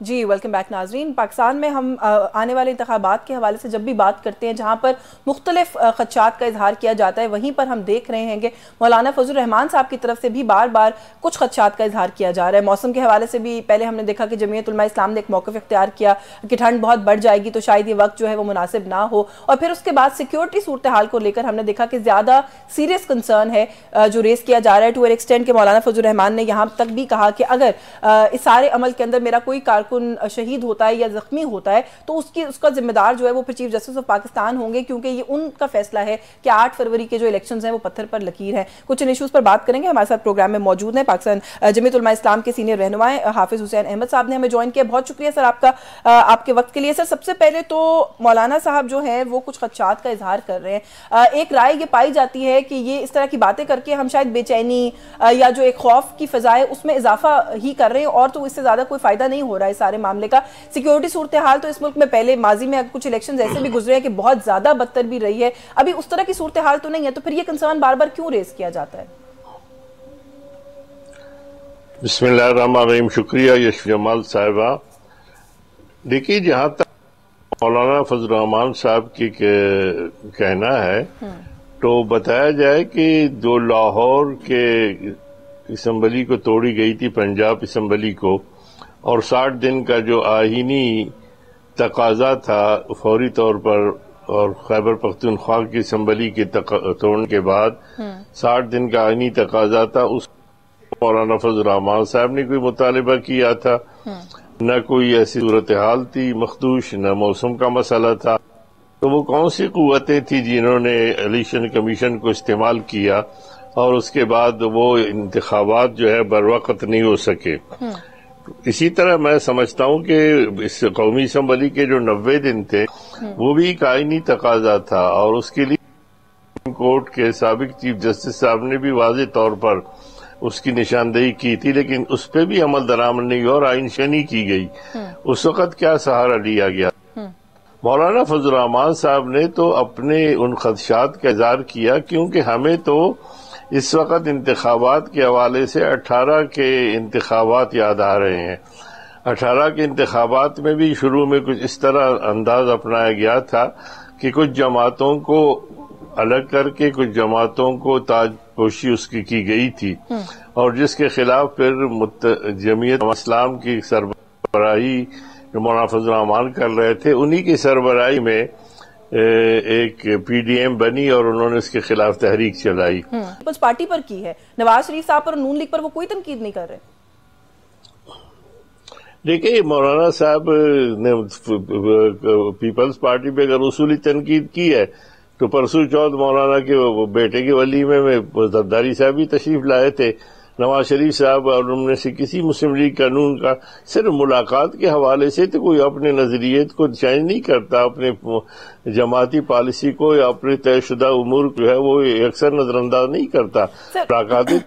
जी वेलकम बैक नाजरीन। पाकिस्तान में हम आने वाले इंतखाबात के हवाले से जब भी बात करते हैं जहाँ पर मुख्तलिफ खदशात का इजहार किया जाता है, वहीं पर हम देख रहे हैं कि मौलाना फजल रहमान साहब की तरफ से भी बार बार कुछ खदशात का इजहार किया जा रहा है। मौसम के हवाले से भी पहले हमने देखा कि जमीयत उलमा इस्लाम ने एक मौक़िफ़ इख्तियार किया कि ठंड बहुत बढ़ जाएगी तो शायद ये वक्त जो है वो मुनासिब ना हो, और फिर उसके बाद सिक्योरिटी सूरत हाल को लेकर हमने देखा कि ज़्यादा सीरियस कंसर्न है जो रेस किया जा रहा है टू एन एक्सटेंट के मौलाना फजल रहमान ने यहाँ तक भी कहा कि अगर इस सारे अमल के अंदर मेरा कोई शहीद होता है या जख्मी होता है तो उसका जिम्मेदार जो है वो फिर चीफ जस्टिस ऑफ पाकिस्तान होंगे, क्योंकि ये उनका फैसला है कि 8 फरवरी के जो इलेक्शंस हैं वो पत्थर पर लकीर है। कुछ इन इशूज़ पर बात करेंगे। हमारे साथ प्रोग्राम में मौजूद हैं पाकिस्तान जमीयत उलमा इस्लाम के सीनियर रहनुमा हाफिज हुसैन अहमद साहब ने हमें ज्वाइन किया। बहुत शुक्रिया सर आपका आपके वक्त के लिए। सर सबसे पहले तो मौलाना साहब जो है वो कुछ खदशात का इजहार कर रहे हैं। एक राय ये पाई जाती है कि ये इस तरह की बातें करके हम शायद बेचैनी या जो एक खौफ की फ़ज़ा है उसमें इजाफा ही कर रहे हैं, और तो इससे ज़्यादा कोई फ़ायदा नहीं हो रहा है सारे मामले का। सिक्योरिटी सूरत हाल तो इस मुल्क में पहले माजी में कुछ इलेक्शंस ऐसे भी गुजरे हैं कि बहुत ज़्यादा बदतर भी रही है, अभी उस तरह की सूरत हाल तो नहीं है, तो फिर ये कंसर्न बार बार क्यों रेस किया जाता है? बिस्मिल्लाहिर्रहमानिर्रहीम। शुक्रिया यशवी जमाल साहिबा। देखिए, जहाँ तक मौलाना फजल रहमान साहब की कहना है तो बताया जाए कि जो लाहौर के असम्बली को तोड़ी गई थी, पंजाब असम्बली को, और 60 दिन का जो आईनी तकाजा था फौरी तौर पर, और खैबर पख्तूनख्वा की असम्बली के तोड़ने के बाद 60 दिन का आईनी तकाजा था, उस मौलाना फजल रहमान साहब ने कोई मुतालिबा किया था, न कोई ऐसी सूरत हाल थी मखदूश, न मौसम का मसला था। तो वो कौन सी कुव्वतें थी जिन्होंने इलेक्शन कमीशन को इस्तेमाल किया और उसके बाद वो इंतखाबात जो है बर वक्त नहीं हो सके। इसी तरह मैं समझता हूँ कि इस कौमी असम्बली के जो 90 दिन थे वो भी एक आईनी तकाजा था, और उसके लिए कोर्ट के साबिक चीफ जस्टिस साहब ने भी वाज़ेह तौर पर उसकी निशानदेही की थी, लेकिन उस पर भी अमल दरामद नहीं और आइन शनी की गई। उस वक्त क्या सहारा लिया गया? मौलाना फजल रहमान साहब ने तो अपने उन खदशात का इज़हार किया, क्योंकि हमें तो इस वक्त इंतखाबात के हवाले से 18 के इंतखाबात याद आ रहे हैं। 18 के इंतखाबात में भी शुरू में कुछ इस तरह अंदाज अपनाया गया था कि कुछ जमातों को अलग करके कुछ जमातों को ताजपोशी उसकी की गई थी, और जिसके खिलाफ फिर जमीयत इस्लाम की सरबराही जो मौलाना फजल रहमान कर रहे थे, उन्हीं की सरबराही में एक पीडीएम बनी और उन्होंने उसके खिलाफ तहरीक चलाई। पीपल्स पार्टी पर की है, नवाज शरीफ साहब पर और नून लीग पर वो कोई तनकीद नहीं कर रहे। देखिए, मौलाना साहब ने पीपल्स पार्टी पे अगर उसूली तनकीद की है तो परसों चौथ मौलाना के बेटे के वलीमे में जरदारी साहब भी तशरीफ लाए थे, नवाज शरीफ साहब, और उनमें से किसी मुस्लिम लीग कानून का सिर्फ मुलाकात के हवाले से तो कोई अपने नजरियत को चेंज नहीं करता, अपने जमाती पॉलिसी को या अपने तयशुदा उमूर जो है वो अक्सर नजरअंदाज नहीं करता। मुलाकातें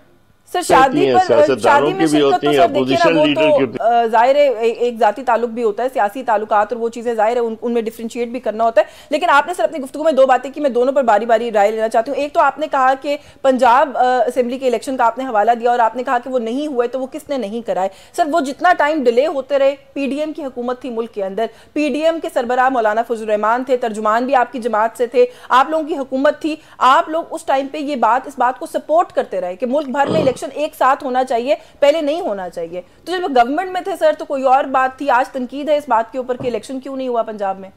सर शादी में शिरकत तो सर देखिए ना, वो तो जाहिर है एक जाती ताल्लुक भी होता है, सियासी ताल्लुकात और वो चीजें जाहिर है उनमें डिफरेंशिएट भी करना होता है। लेकिन आपने सर अपनी गुफ्तगू में दो बातें की, मैं दोनों पर बारी बारी राय लेना चाहती हूँ। एक तो आपने कहा कि पंजाब असेंबली के इलेक्शन का आपने हवाला दिया और आपने कहा कि वो नहीं हुए तो वो किसने नहीं कराए। सर वो जितना टाइम डिले होते रहे, पीडीएम की हुकूमत थी मुल्क के अंदर, पीडीएम के सरबराह मौलाना फजल रहमान थे, तर्जुमान भी आपकी जमात से थे, आप लोगों की हुकूमत थी, आप लोग उस टाइम पे इस बात को सपोर्ट करते रहे कि मुल्क भर में इलेक्शन एक साथ होना चाहिए, पहले नहीं होना चाहिए। तो जब गवर्नमेंट में थे सर तो कोई और बात थी, आज तनकीद है इस बात के ऊपर कि इलेक्शन क्यों नहीं हुआ पंजाब में।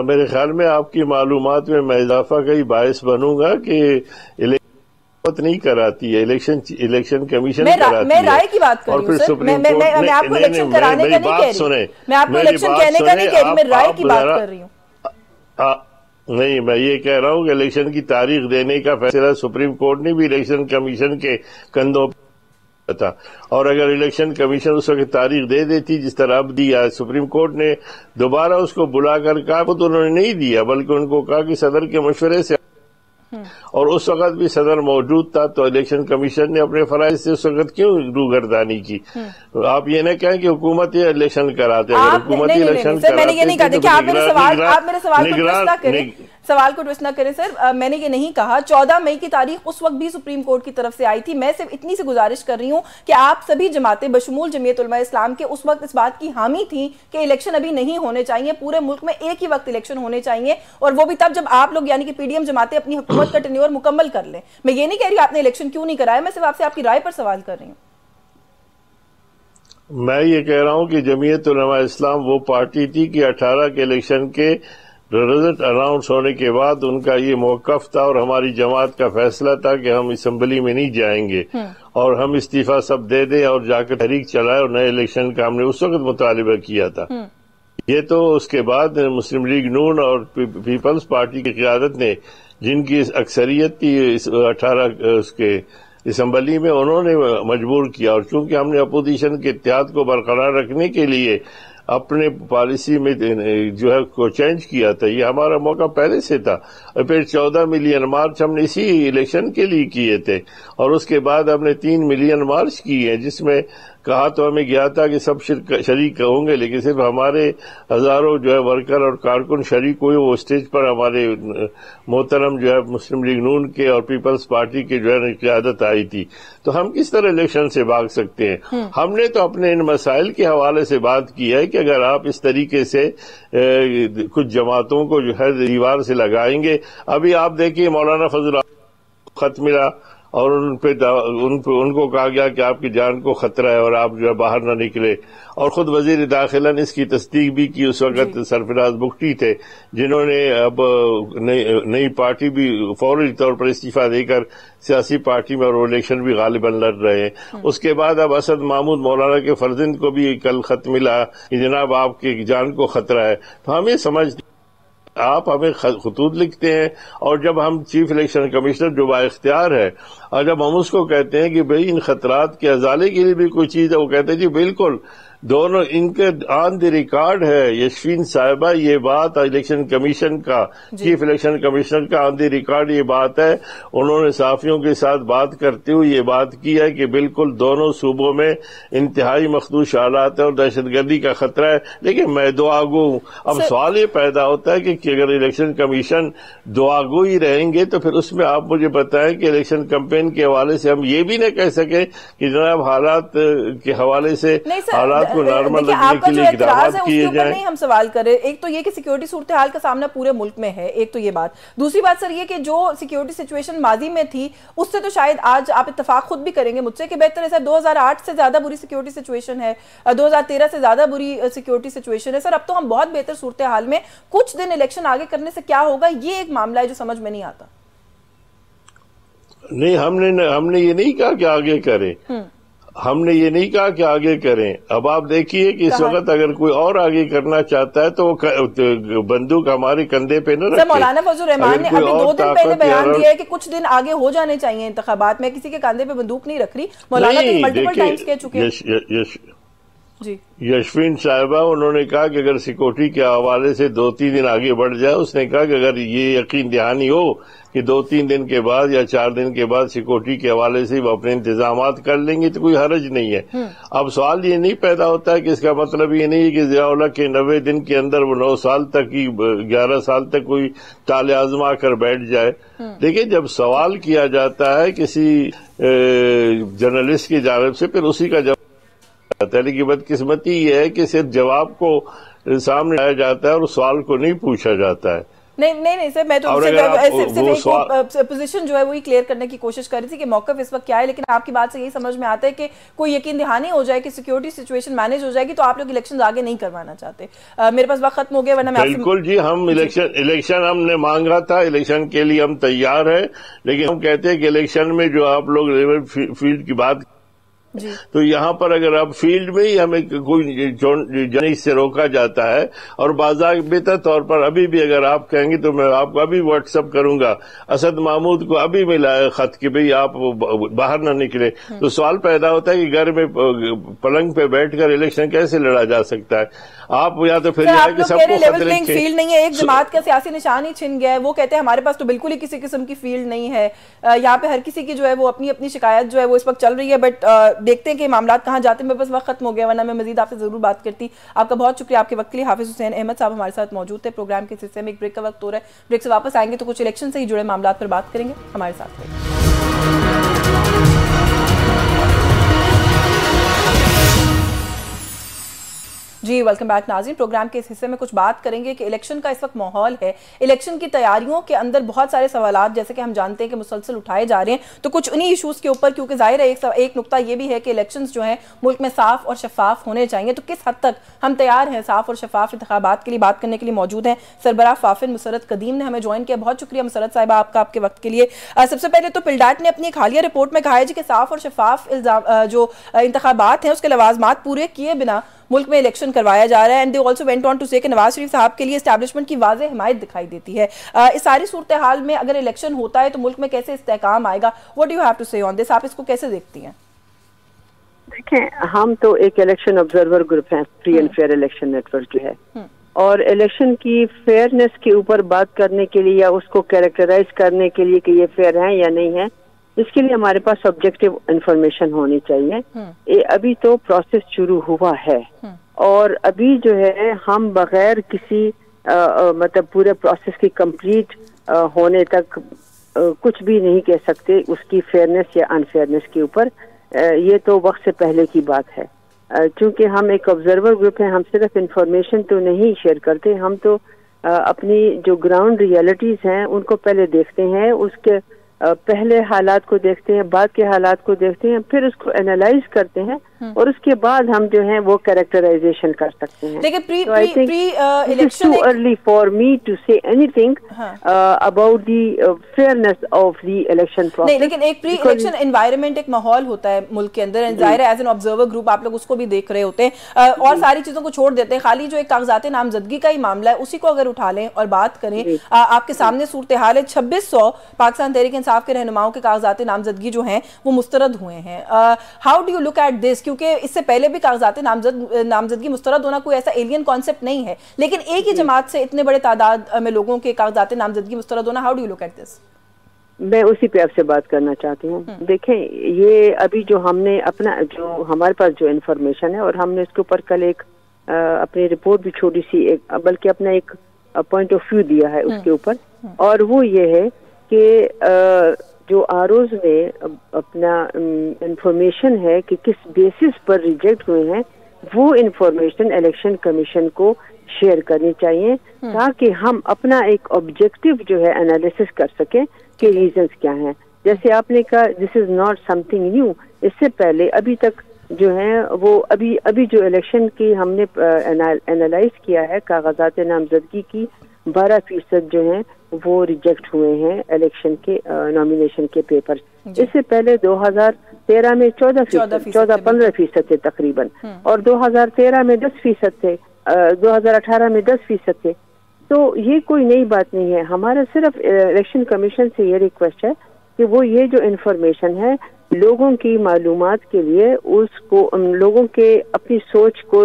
मेरे ख्याल में आपकी मालूमात में मैं इजाफा का ही बायस बनूंगा कि इलेक्शन नहीं कराती है, इलेक्शन कमीशन कराती मैं राय की बात कर रही हूं सर, मैं आपको इलेक्शन कराने का नहीं कह रही, मैं आपको इलेक्शन कहने का नहीं कह रही, मैं राय की बात कर रही हूं। नहीं, मैं ये कह रहा हूँ कि इलेक्शन की तारीख देने का फैसला सुप्रीम कोर्ट ने भी इलेक्शन कमीशन के कंधों पर था, और अगर इलेक्शन कमीशन उस वक्त तारीख दे देती जिस तरह अब दिया, सुप्रीम कोर्ट ने दोबारा उसको बुलाकर कहा तो उन्होंने नहीं दिया, बल्कि उनको कहा कि सदर के मशवरे से, और उस वक्त भी सदर मौजूद था, तो इलेक्शन कमीशन ने अपने फराइज से उस वक्त क्यों रूगर्दानी की। आप ये न कहें कि हुकूमत ये इलेक्शन कराते, अगर हुकूमत इलेक्शन कराते, मैंने ये नहीं कहा, देखिए आप मेरे सवाल को ट्विस्ट ना करें, सवाल को ट्विस्ट ना करें सर, मैंने ये नहीं कहा। 14 मई की तारीख उस वक्त भी सुप्रीम कोर्ट की तरफ से आई थी, मैं सिर्फ इतनी सी गुजारिश कर रही हूं कि आप सभी जमातें बशमूल जमीयत उलमा इस्लाम के उस वक्त इस बात की हामी थी कि इलेक्शन अभी नहीं होने चाहिए, पूरे मुल्क में एक ही वक्त इलेक्शन होने चाहिए, और वो भी तब जब आप लोग यानी कि पीडीएम जमातें अपनी हुकूमत का टेन्योर मुकम्मल कर लें। मैं ये नहीं कह रही आपने इलेक्शन क्यों नहीं कराया, मैं सिर्फ आपसे आपकी राय पर सवाल कर रही हूँ। मैं ये कह रहा हूं कि जमीयत उलमा इस्लाम वो पार्टी थी कि 18 के इलेक्शन के रिजल्ट अनाउंस होने के बाद उनका ये मौकफ था और हमारी जमात का फैसला था कि हम असम्बली में नहीं जाएंगे और हम इस्तीफा सब दे दें और जाकर तहरीक चलाए, और नए इलेक्शन का हमने उस वक्त मुतालिबा किया था। ये तो उसके बाद मुस्लिम लीग नून और पीपल्स पार्टी की क़यादत ने, जिनकी अक्सरियत थी 18 उसके असम्बली में, उन्होंने मजबूर किया, और चूंकि हमने अपोजिशन के इत्तेहाद को बरकरार रखने के लिए अपने पॉलिसी में जो है को चेंज किया था, ये हमारा मौका पहले से था। और फिर 14 मिलियन मार्च हमने इसी इलेक्शन के लिए किए थे, और उसके बाद हमने 3 मिलियन मार्च किए, जिसमें कहा तो हमें गया था कि सब शरीक होंगे, लेकिन सिर्फ हमारे हजारों जो है वर्कर और कारकुन शरीक हुए। वो स्टेज पर हमारे मोहतरम जो है मुस्लिम लीग नून के और पीपल्स पार्टी के जो है क़यादत आई थी। तो हम किस तरह इलेक्शन से भाग सकते हैं। हमने तो अपने इन मसाइल के हवाले से बात की है कि अगर आप इस तरीके से कुछ जमातों को जो है दीवार से लगाएंगे, अभी आप देखिए मौलाना फजल खत मिला और उनको कहा गया कि आपकी जान को खतरा है और आप जो है बाहर ना निकले, और खुद वजीर दाखिला ने इसकी तस्दीक भी की। उस वक्त सरफराज बुख्ती थे, जिन्होंने अब नई पार्टी भी फौरी तौर पर इस्तीफा देकर सियासी पार्टी में और इलेक्शन भी गालिबन लड़ रहे हैं। उसके बाद अब असद महमूद मौलाना के फर्जंद को भी कल खत मिला कि जनाब आपकी जान को खतरा है। तो हमें समझ, आप हमें खतूत लिखते हैं, और जब हम चीफ इलेक्शन कमिश्नर जो बाइख्तियार है, और जब हम उसको कहते हैं कि भाई इन खतरात के अजाले के लिए भी कोई चीज़ है, वो कहते हैं जी बिल्कुल, दोनों इनके ऑन द रिकॉर्ड है। यशफीन साहिबा ये बात इलेक्शन कमीशन का, चीफ इलेक्शन कमिश्नर का ऑन द रिकॉर्ड ये बात है, उन्होंने साफियों के साथ बात करते हुए ये बात की है कि बिल्कुल दोनों सूबों में इंतहाई मखदूश हालात है और दहशतगर्दी का खतरा है। लेकिन मैं दुआगो हूँ। अब सवाल ये पैदा होता है कि अगर इलेक्शन कमीशन दुआगो ही रहेंगे तो फिर उसमें आप मुझे बताएं कि इलेक्शन कैंपेन के हवाले से हम ये भी नहीं कह सके कि जनाब हालात के हवाले से हालात को नॉर्मल रखने के लिए इक़दाम किए जाएं। नहीं हम सवाल करें, एक तो ये कि सिक्योरिटी सूरत हाल का सामना पूरे मुल्क में है, एक तो ये बात। दूसरी बात सर ये कि जो सिक्योरिटी सिचुएशन माजी में थी उससे तो शायद आज आप इत्तेफाक खुद भी करेंगे मुझसे कि बेहतर है सर 2008 से ज्यादा बुरी सिक्योरिटी सिचुएशन है, 2013 से ज्यादा बुरी सिक्योरिटी सिचुएशन है सर। अब तो हम बहुत बेहतर सूरत हाल में, कुछ दिन इलेक्शन आगे करने से क्या होगा, ये एक मामला है जो समझ में नहीं आता। नहीं, हमने ये नहीं कहा कि आगे करें। हमने ये नहीं कहा कि आगे करें। अब आप देखिए कि इस वक्त अगर कोई और आगे करना चाहता है तो वो बंदूक हमारे कंधे पे न रखे। मौलाना फजल रहमान ने अभी 2 दिन पहले बयान दिया है कि कुछ दिन आगे हो जाने चाहिए इंतखाबात में, किसी के कंधे पे बंदूक नहीं रख रही। मौलाना तो मल्टीपल टाइम्स कह चुके हैं। जी यशवीन साहिबा, उन्होंने कहा कि अगर सिक्योरिटी के हवाले से 2-3 दिन आगे बढ़ जाए, उसने कहा कि अगर ये यकीन दहानी हो कि 2-3 दिन के बाद या 4 दिन के बाद सिक्योरिटी के हवाले से वो अपने इंतजामात कर लेंगे तो कोई हर्ज नहीं है। अब सवाल ये नहीं पैदा होता है कि इसका मतलब ये नहीं है कि ज़िया-उल-हक के 90 दिन के अंदर वो 9 साल तक की 11 साल तक कोई ताले आजमा कर बैठ जाए। देखिए, जब सवाल किया जाता है किसी जर्नलिस्ट की जानिब से, फिर उसी का जवाब आता है। लेकिन बदकिस्मती ये है कि सिर्फ जवाब को सामने लाया जाता है और सवाल को नहीं पूछा जाता है। नहीं सर, मैं तो सिर्फ पोजीशन जो है वही क्लियर करने की कोशिश कर रही थी कि मौक़िफ़ इस वक्त क्या है। लेकिन आपकी बात से यही समझ में आता है कि कोई यकीन दहानी हो जाए कि सिक्योरिटी सिचुएशन मैनेज हो जाएगी तो आप लोग इलेक्शन आगे नहीं करवाना चाहते। मेरे पास वक्त खत्म हो गया, वरना मैं बिल्कुल जी, हम इलेक्शन हमने मांगा था, इलेक्शन के लिए हम तैयार है। लेकिन हम कहते हैं कि इलेक्शन में जो आप लोग लेवल फील्ड की बात, तो यहाँ पर अगर आप फील्ड में ही हमें कोई जाने से रोका जाता है और बाज़ाबिता तौर पर अभी भी अगर आप कहेंगे तो मैं आपको अभी व्हाट्सएप करूंगा असद महमूद को अभी मिला है खत कि भाई आप बाहर ना निकले। तो सवाल पैदा होता है कि घर में पलंग पे बैठकर इलेक्शन कैसे लड़ा जा सकता है। आप या तो फिर लेवल प्लेइंग फील्ड नहीं है, एक जमात का सियासी निशान ही छिन गया है। वो कहते हैं हमारे पास तो बिल्कुल ही किसी किस्म की फील्ड नहीं है। यहाँ पे हर किसी की जो है वो अपनी अपनी शिकायत जो है वो इस वक्त चल रही है। बट देखते हैं कि मामला कहाँ जाते हैं। मेरे पास वक्त खत्म हो गया, वरना मैं मजीद आपसे जरूर बात करती। आपका बहुत शुक्रिया आपके वक्त के लिए। हाफिज हुसैन अहमद साहब हमारे साथ मौजूद थे। प्रोग्राम के हिस्से में एक ब्रेक का वक्त हो रहा है, ब्रेक से वापस आएंगे तो कुछ इलेक्शन से ही जुड़े मामला पर बात करेंगे। हमारे साथ रहिए। जी वेलकम बैक नाज़रीन। प्रोग्राम के इस हिस्से में कुछ बात करेंगे कि इलेक्शन का इस वक्त माहौल है। इलेक्शन की तैयारियों के अंदर बहुत सारे सवालात जैसे कि हम जानते हैं कि मुसलसल उठाए जा रहे हैं, तो कुछ उन्हीं इशूज़ के ऊपर, क्योंकि जाहिर है एक नुक्ता ये भी है कि इलेक्शंस जो हैं मुल्क में साफ और शफाफ होने चाहिए। तो किस हद तक हम तैयार हैं साफ और शफाफ इंतखाबात के लिए? बात करने के लिए मौजूद हैं सरबराह फाफिन मुसरत कदीम ने हमें ज्वाइन किया। बहुत शुक्रिया मुसरत साहिबा आपका आपके वक्त के लिए। सबसे पहले तो पिलडाट ने अपनी एक हालिया रिपोर्ट में कहा है कि साफ और शफाफ जो इंतखाबात हैं उसके लवाजमात पूरे किए बिना मुल्क में इलेक्शन करवाया जा रहा है। And they also went on to say कि नवाज शरीफ साहब के लिए एस्टैब्लिशमेंट की वाज़ेह हिमायत दिखाई देती है। इस सारी सूरत हाल में अगर इलेक्शन होता है तो मुल्क में कैसे इस्तेहकाम आएगा? What do you have to say on this? आप इसको कैसे देखती हैं? देखें, हम तो एक इलेक्शन ऑब्जर्वर ग्रुप है, free and fair election network जो है, और इलेक्शन की फेयरनेस के ऊपर बात करने के लिए या उसको कैरेक्टराइज करने के लिए कि ये फेयर है या नहीं है, इसके लिए हमारे पास ऑब्जेक्टिव इंफॉर्मेशन होनी चाहिए। अभी तो प्रोसेस शुरू हुआ है और अभी जो है हम बगैर किसी मतलब पूरे प्रोसेस की कंप्लीट होने तक कुछ भी नहीं कह सकते उसकी फेयरनेस या अनफेयरनेस के ऊपर। ये तो वक्त से पहले की बात है। चूंकि हम एक ऑब्जर्वर ग्रुप है, हम सिर्फ इंफॉर्मेशन तो नहीं शेयर करते, हम तो अपनी जो ग्राउंड रियलिटीज हैं उनको पहले देखते हैं, उसके पहले हालात को देखते हैं, बाद के हालात को देखते हैं, फिर उसको एनालाइज करते हैं और उसके बाद हम जो है वो कैरेक्टराइजेशन कर सकते हैं। लेकिन pre election too early for me to say anything about the fairness of the election process. नहीं, लेकिन एक प्री इलेक्शन एनवायरनमेंट, एक माहौल होता है मुल्क के अंदर, जाहिर है एज एन ऑब्जर्वर ग्रुप आप लोग उसको भी देख रहे होते हैं और सारी चीजों को छोड़ देते हैं। खाली जो एक कागजात नामजदगी का ही मामला है उसी को अगर उठा लें और बात करें, आपके सामने सूरत हाल है। 2600 पाकिस्तान तहरीक इंसाफ के रहनुमाओं के कागजात नामजदगी जो हैं वो मुस्तरद हुए हैं। How do you look at this? क्योंकि इससे पहले भी कागजात नामजदगी मुस्तरद होना कोई ऐसा एलियन कॉन्सेप्ट नहीं है, लेकिन एक ही जमात से इतने बड़े तादाद में लोगों के कागजात नामजदगी मुस्तरद होना, how do you look at this? मैं उसी पे आपसे बात करना चाहती हूँ। देखें, ये अभी जो हमने अपना जो हमारे पास जो इन्फॉर्मेशन है और हमने इसके ऊपर कल एक अपनी रिपोर्ट भी छोटी सी एक बल्कि अपना एक पॉइंट ऑफ व्यू दिया है उसके ऊपर, और वो ये है कि जो आरओज में अपना इंफॉर्मेशन है कि किस बेसिस पर रिजेक्ट हुए हैं, वो इंफॉर्मेशन इलेक्शन कमीशन को शेयर करनी चाहिए ताकि हम अपना एक ऑब्जेक्टिव जो है एनालिसिस कर सकें कि रीजंस क्या हैं। जैसे आपने कहा this is not something new, इससे पहले अभी तक जो है वो अभी जो इलेक्शन की हमने एनालाइज किया है, कागजात नामजदगी की 12% जो हैं वो रिजेक्ट हुए हैं इलेक्शन के नॉमिनेशन के पेपर। इससे पहले 2013 में 14-15% थे तकरीबन, और 2013 में 10% थे, 2018 में 10% थे। तो ये कोई नई बात नहीं है। हमारा सिर्फ इलेक्शन कमीशन से ये रिक्वेस्ट है कि वो ये जो इन्फॉर्मेशन है लोगों की मालूमात के लिए, उसको लोगों के अपनी सोच को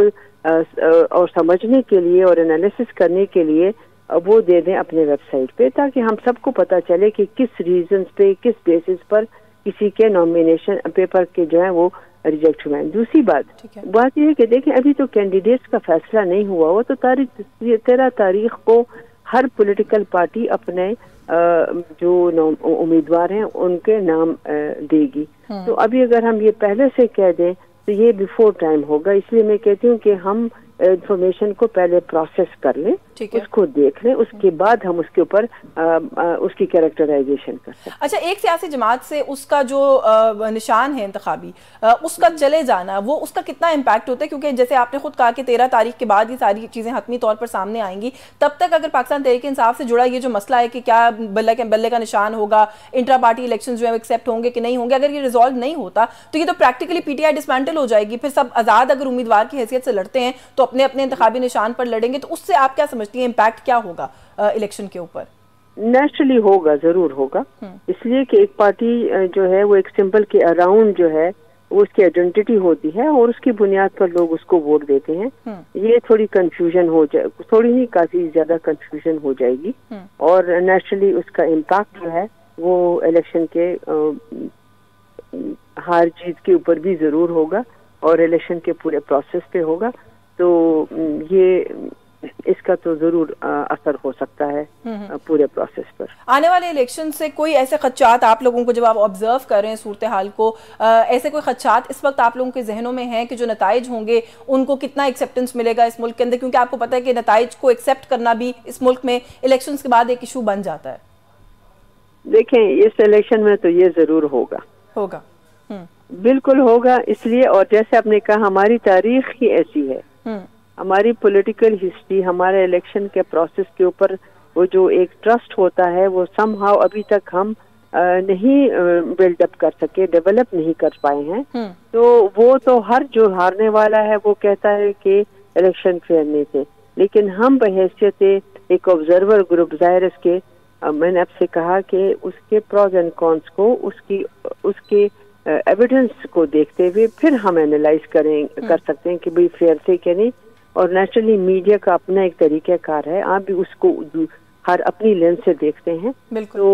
और समझने के लिए और एनालिसिस करने के लिए वो दे दें अपने वेबसाइट पे, ताकि हम सबको पता चले कि किस रीजंस पे, किस बेसिस पर किसी के नॉमिनेशन पेपर के जो है वो रिजेक्ट हुए हैं। दूसरी बात यह है कि देखें, अभी तो कैंडिडेट्स का फैसला नहीं हुआ, वो तो 13 तारीख को हर पॉलिटिकल पार्टी अपने जो उम्मीदवार हैं उनके नाम देगी। तो अभी अगर हम ये पहले से कह दें तो ये बिफोर टाइम होगा। इसलिए मैं कहती हूँ कि हम इंफॉर्मेशन को पहले प्रोसेस कर लें, उसको देख लें, उसके बाद हम उसके ऊपर उसकी कैरेक्टराइजेशन कर सकते हैं। अच्छा, एक सियासी जमात से उसका जो निशान है इंतखाबी, उसका चले जाना, वो उसका कितना इम्पैक्ट होता है? क्योंकि जैसे आपने खुद कहा कि 13 तारीख के बाद ये सारी चीज़ें हतमी तौर पर सामने आएंगी। तब तक अगर पाकिस्तान तहरीक इंसाफ से जुड़ा ये जो मसला है कि क्या बल्ले का निशान होगा, इंट्रा पार्टी इलेक्शन जो है एक्सेप्ट होंगे कि नहीं होंगे, अगर ये रिजॉल्व नहीं होता तो ये तो प्रैक्टिकली पीटीआई डिसमेंटल हो जाएगी। फिर सब आज़ाद अगर उम्मीदवार की हैसियत से लड़ते हैं तो अपने अपने इंतखाबी निशान पर लड़ेंगे, तो उससे आप क्या समझती हैं इम्पैक्ट क्या होगा इलेक्शन के ऊपर? नेचुरली होगा, जरूर होगा, इसलिए कि एक पार्टी जो है वो एक सिंबल के अराउंड जो है वो उसकी आइडेंटिटी होती है और उसकी बुनियाद पर लोग उसको वोट देते हैं। ये थोड़ी कंफ्यूजन हो जाए, थोड़ी नहीं काफी ज्यादा कंफ्यूजन हो जाएगी, और नेचुरली उसका इम्पैक्ट जो है वो इलेक्शन के हार जीत के ऊपर भी जरूर होगा और इलेक्शन के पूरे प्रोसेस पे होगा। तो ये इसका तो जरूर असर हो सकता है पूरे प्रोसेस पर। आने वाले इलेक्शन से कोई ऐसे खदशात आप लोगों को, जब आप ऑब्जर्व कर रहे हैं सूरत हाल को, ऐसे कोई खदशात इस वक्त आप लोगों के जहनों में हैं कि जो नताइज होंगे उनको कितना एक्सेप्टेंस मिलेगा इस मुल्क के अंदर? क्योंकि आपको पता है कि नताइज को एक्सेप्ट करना भी इस मुल्क में इलेक्शन के बाद एक इशू बन जाता है। देखें, इस इलेक्शन में तो ये जरूर होगा, बिल्कुल होगा। इसलिए, और जैसे आपने कहा, हमारी तारीख ही ऐसी है, हमारी पॉलिटिकल हिस्ट्री, हमारे इलेक्शन के प्रोसेस के ऊपर वो जो एक ट्रस्ट होता है वो समहाउ अभी तक हम नहीं बिल्डअप कर सके, डेवलप नहीं कर पाए हैं। तो वो तो हर जो हारने वाला है वो कहता है कि इलेक्शन फेयर नहीं थे, लेकिन हम बहैसियत एक ऑब्जर्वर ग्रुप, जाहिर इसके मैंने आपसे कहा कि उसके प्रोज एंड कॉन्स को, उसके एविडेंस को देखते हुए फिर हम एनालाइज कर सकते हैं कि भाई फेयर थे कि नहीं। और नेचुरली मीडिया का अपना एक तरीक़ाकार है, आप भी उसको हर अपनी लेंस से देखते हैं। तो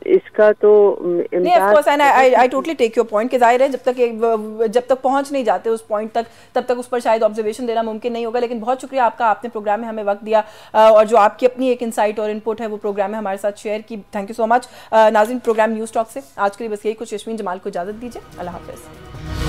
इसका तो I totally take your point कि जाहिर है जब तक पहुंच नहीं जाते उस पॉइंट तक, तब तक उस पर शायद ऑब्जर्वेशन देना मुमकिन नहीं होगा। लेकिन बहुत शुक्रिया आपका, आपने प्रोग्राम में हमें वक्त दिया और जो आपकी अपनी एक इंसाइट और इनपुट है वो प्रोग्राम में हमारे साथ शेयर की। Thank you so much. नाज़रीन, प्रोग्राम न्यूज़ टॉक से आज के लिए बस यही कुछ। यशवीन जमाल को इजाज़त दीजिए। अल्लाह हाफ़िज़।